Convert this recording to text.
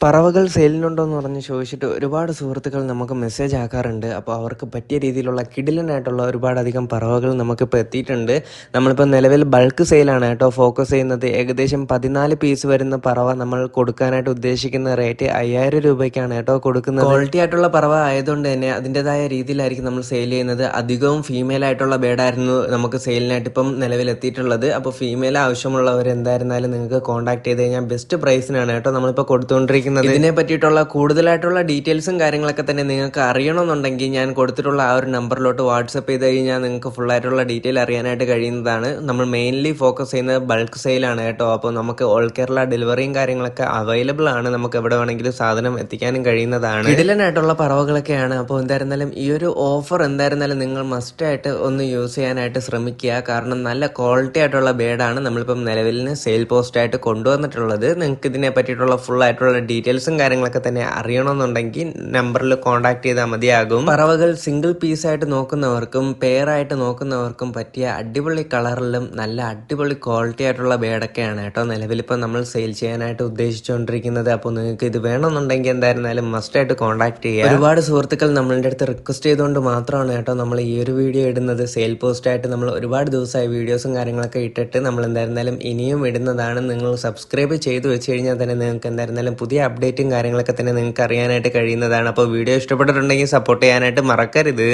പറവകൾ സെയിലിനുണ്ടോ എന്ന് പറഞ്ഞ് ചോദിച്ചിട്ട് ഒരുപാട് സുഹൃത്തുക്കൾ നമുക്ക് മെസ്സേജ് ആക്കാറുണ്ട്. അപ്പോൾ അവർക്ക് പറ്റിയ രീതിയിലുള്ള കിടിലനായിട്ടുള്ള ഒരുപാടധികം പറവകൾ നമുക്കിപ്പോൾ എത്തിയിട്ടുണ്ട്. നമ്മളിപ്പോൾ നിലവിൽ ബൾക്ക് സെയിലാണ് കേട്ടോ ഫോക്കസ് ചെയ്യുന്നത്. ഏകദേശം 14 പീസ് വരുന്ന പറവ നമ്മൾ കൊടുക്കാനായിട്ട് ഉദ്ദേശിക്കുന്ന റേറ്റ് 5000 രൂപയ്ക്കാണ് കേട്ടോ കൊടുക്കുന്നത്. ക്വാളിറ്റി ആയിട്ടുള്ള പറവ ആയതുകൊണ്ട് തന്നെ അതിൻ്റെതായ രീതിയിലായിരിക്കും നമ്മൾ സെയിൽ ചെയ്യുന്നത്. അധികവും ഫീമെയിൽ ആയിട്ടുള്ള ബേഡായിരുന്നു നമുക്ക് സെയിലിനായിട്ട് ഇപ്പം നിലവിൽ എത്തിയിട്ടുള്ളത്. അപ്പോൾ ഫീമെയിൽ ആവശ്യമുള്ളവർ എന്തായിരുന്നാലും നിങ്ങൾക്ക് കോൺടാക്ട് ചെയ്ത് കഴിഞ്ഞാൽ ബെസ്റ്റ് പ്രൈസിനാണ് കേട്ടോ നമ്മളിപ്പോൾ കൊടുത്തുകൊണ്ടിരിക്കുന്നത്. ഇതിനെ പറ്റിയിട്ടുള്ള കൂടുതലായിട്ടുള്ള ഡീറ്റെയിൽസും കാര്യങ്ങളൊക്കെ തന്നെ നിങ്ങൾക്ക് അറിയണമെന്നുണ്ടെങ്കിൽ ഞാൻ കൊടുത്തിട്ടുള്ള ആ ഒരു നമ്പറിലോട്ട് വാട്സപ്പ് ചെയ്ത് കഴിഞ്ഞാൽ നിങ്ങൾക്ക് ഫുൾ ആയിട്ടുള്ള ഡീറ്റെയിൽ അറിയാനായിട്ട് കഴിയുന്നതാണ്. നമ്മൾ മെയിൻലി ഫോക്കസ് ചെയ്യുന്നത് ബൾക്ക് സെയിലാണ് കേട്ടോ. അപ്പോൾ നമുക്ക് ഓൾ കേരള ഡെലിവറിയും കാര്യങ്ങളൊക്കെ അവൈലബിൾ ആണ്. നമുക്ക് എവിടെ വേണമെങ്കിലും സാധനം എത്തിക്കാനും കഴിയുന്നതാണ്. കിടിലനായിട്ടുള്ള പറവകളൊക്കെയാണ്. അപ്പോൾ എന്തായിരുന്നാലും ഈ ഒരു ഓഫർ എന്തായിരുന്നാലും നിങ്ങൾ മസ്റ്റായിട്ട് ഒന്ന് യൂസ് ചെയ്യാനായിട്ട് ശ്രമിക്കുക. കാരണം നല്ല ക്വാളിറ്റി ആയിട്ടുള്ള ബേഡാണ് നമ്മളിപ്പം നിലവിലിന് സെയിൽ പോസ്റ്റായിട്ട് കൊണ്ടുവന്നിട്ടുള്ളത്. നിങ്ങൾക്ക് ഇതിനെ പറ്റിയിട്ടുള്ള ഫുൾ ആയിട്ടുള്ള ഡീറ്റെയിൽസും കാര്യങ്ങളൊക്കെ തന്നെ അറിയണമെന്നുണ്ടെങ്കിൽ നമ്പറിൽ കോൺടാക്ട് ചെയ്താൽ മതിയാകും. പറവകൾ സിംഗിൾ പീസായിട്ട് നോക്കുന്നവർക്കും പെയറായിട്ട് നോക്കുന്നവർക്കും പറ്റിയ അടിപൊളി കളറിലും നല്ല അടിപൊളി ക്വാളിറ്റി ആയിട്ടുള്ള ബേഡൊക്കെയാണ് കേട്ടോ നിലവിലിപ്പോൾ നമ്മൾ സെയിൽ ചെയ്യാനായിട്ട് ഉദ്ദേശിച്ചുകൊണ്ടിരിക്കുന്നത്. അപ്പോൾ നിങ്ങൾക്ക് ഇത് വേണമെന്നുണ്ടെങ്കിൽ എന്തായിരുന്നാലും മസ്റ്റായിട്ട് കോൺടാക്ട് ചെയ്യുക. ഒരുപാട് സുഹൃത്തുക്കൾ നമ്മളുടെ അടുത്ത് റിക്വസ്റ്റ് ചെയ്തുകൊണ്ട് മാത്രമാണ് കേട്ടോ നമ്മൾ ഈ ഒരു വീഡിയോ ഇടുന്നത്. സെയിൽ പോസ്റ്റായിട്ട് നമ്മൾ ഒരുപാട് ദിവസമായി വീഡിയോസും കാര്യങ്ങളൊക്കെ ഇട്ടിട്ട് നമ്മൾ എന്തായിരുന്നാലും ഇനിയും ഇടുന്നതാണ്. നിങ്ങൾ സബ്സ്ക്രൈബ് ചെയ്ത് വെച്ച് കഴിഞ്ഞാൽ തന്നെ നിങ്ങൾക്ക് എന്തായിരുന്നാലും പുതിയ അപ്ഡേറ്റും കാര്യങ്ങളൊക്കെ തന്നെ നിങ്ങൾക്ക് അറിയാനായിട്ട് കഴിയുന്നതാണ്. അപ്പോൾ വീഡിയോ ഇഷ്ടപ്പെട്ടിട്ടുണ്ടെങ്കിൽ സപ്പോർട്ട് ചെയ്യാനായിട്ട് മറക്കരുത്.